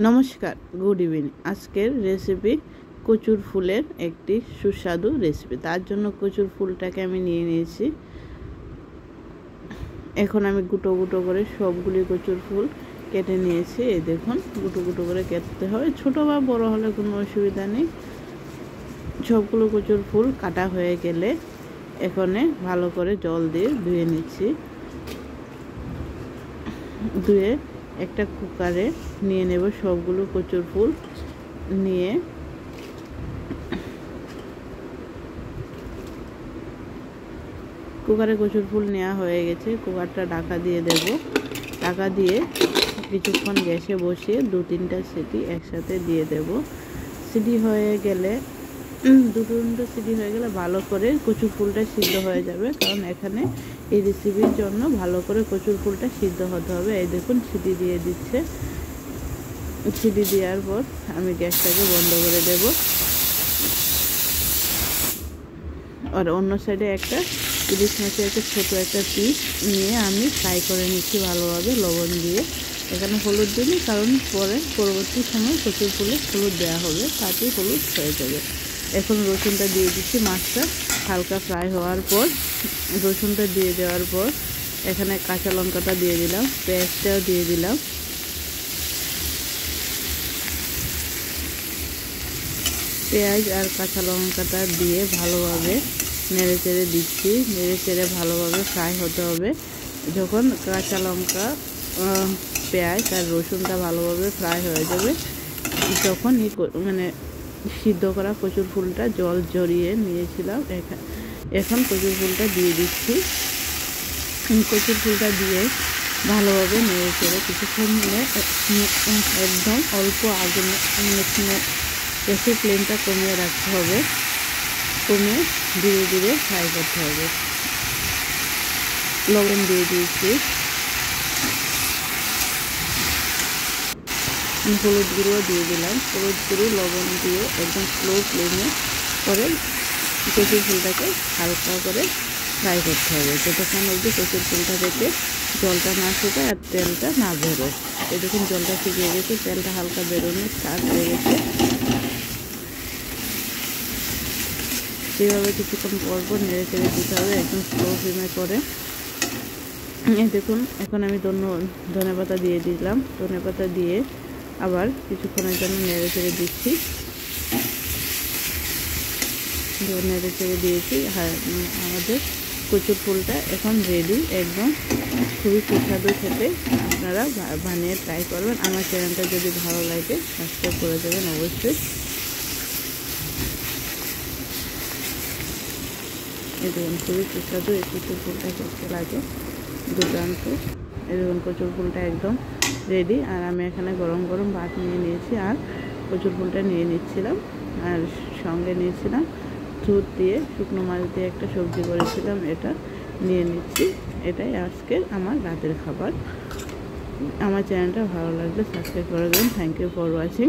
নমস্কার, good evening. আজকের recipe কচুর ফুলের একটি সুস্বাদু রেসিপি। তার জন্য কচুর ফুলটাকে আমি নিয়ে নিয়েছি। এখন আমি গুঁটো গুঁটো করে সবগুলি কচুর ফুল কেটে নিয়েছি। এই দেখুন, গুঁটো গুঁটো করে কাটতে হবে, ছোটো বা বড় হলে কোনো অসুবিধা নেই। সবগুলো কচুর ফুল কাটা হয়ে গেলে এখানে ভালো করে জল দিয়ে ধুয়ে নিচ্ছি। ধুয়ে একটা কুকারে নিয়ে নেব সবগুলো কচুর ফুল। নিয়ে কুকারে কচুর ফুল নেওয়া হয়ে গেছে। কুকারটা ঢাকা দিয়ে দেব। ঢাকা দিয়ে কিছুক্ষণ গ্যাসে বসিয়ে 2-3টা সিটি একসাথে দিয়ে দেব। সিটি হয়ে গেলে 2-3টা সিটি হয়ে গেলে ভালো করে কচুর ফুলটা সিদ্ধ হয়ে যাবে, কারণ এখানে এই রেসিপির জন্য ভালো করে কচুর ফুলটা সিদ্ধ হতে হবে। এই দেখুন, সিটি দিয়ে দিচ্ছে। সিটি দেওয়ার পর আমি গ্যাসটাকে বন্ধ করে দেব। আর অন্য সাইডে একটা ইলিশ মাছের একটা ছোটো একটা পিস নিয়ে আমি ফ্রাই করে নিচ্ছি ভালোভাবে লবণ দিয়ে। এখানে হলুদ দিই, কারণ পরবর্তী সময় কচুর ফুলে হলুদ দেওয়া হবে, তাতেই হলুদ হয়ে যাবে। এখন রসুনটা দিয়ে দিচ্ছি। মাছটা হালকা ফ্রাই হওয়ার পর রসুনটা দিয়ে দেওয়ার পর এখানে কাঁচা লঙ্কাটা দিয়ে দিলাম, পেঁয়াজটাও দিয়ে দিলাম। পেঁয়াজ আর কাঁচা লঙ্কাটা দিয়ে ভালোভাবে নেড়ে চেড়ে দিচ্ছি। নেড়ে চেড়ে ভালোভাবে ফ্রাই হতে হবে। যখন কাঁচা লঙ্কা, পেঁয়াজ আর রসুনটা ভালোভাবে ফ্রাই হয়ে যাবে, তখন সিদ্ধ করা কচুর ফুলটা জল ঝরিয়ে নিয়েছিলাম, এখন কচুর ফুলটা দিয়ে দিচ্ছি। কচুর ফুলটা দিয়ে ভালোভাবে নেড়ে চেড়ে কিছুক্ষণ একদম অল্প আগে গ্যাসের ফ্লেমটা কমিয়ে রাখতে হবে। কমিয়ে ধীরে ধীরে ফ্রাই করতে হবে। লবণ দিয়ে দিয়েছি, হলুদ গুঁড়ো দিয়ে দিলাম। হলুদ গুঁড়ো লবণ দিয়ে একদম স্লো ফ্লেমে করে কচুর ফুলটাকে হালকা করে ফ্রাই করতে হবে, যতক্ষণ অবধি কচুর ফুলটা থেকে জলটা না শুকায় আর তেলটা না বেরোয়। এই দেখুন, জলটা শুকিয়ে গেছে, তেলটা হালকা বেরোনো স্টার্ট হয়ে গেছে। সেভাবে কিছুক্ষণ পর নেড়ে চেড়ে দিতে হবে, একদম স্লো ফ্লেমে করে। এই দেখুন, এখন আমি ধনেপাতা দিয়ে দিলাম। ধনেপাতা দিয়ে আবার কিছুক্ষণের জন্য নেড়ে চেড়ে দিচ্ছি। নেড়ে চেড়ে দিয়েছি। আমাদের কচুর ফুলটা এখন রেডি। একদম খুবই সুস্বাদু খেতে। আপনারা বানিয়ে ট্রাই করবেন। আমার চ্যানেলটা যদি ভালো লাগে সাবস্ক্রাইব করে দেবেন অবশ্যই। এই দেখুন, খুবই সুস্বাদু এই কচুর ফুলটা খেতে লাগে, দুর্দান্ত। এই দেখুন, কচুর ফুলটা একদম রেডি। আর আমি এখানে গরম গরম ভাত নিয়ে নিয়েছি আর কচুর ফুলটা নিয়ে নিচ্ছিলাম। আর সঙ্গে নিয়েছিলাম দুধ দিয়ে, শুকনো মাছ দিয়ে একটা সবজি করেছিলাম, এটা নিয়ে নিচ্ছি। এটাই আজকের আমার রাতের খাবার। আমার চ্যানেলটা ভালো লাগলে সাবস্ক্রাইব করে দেবেন। Thank you for watching.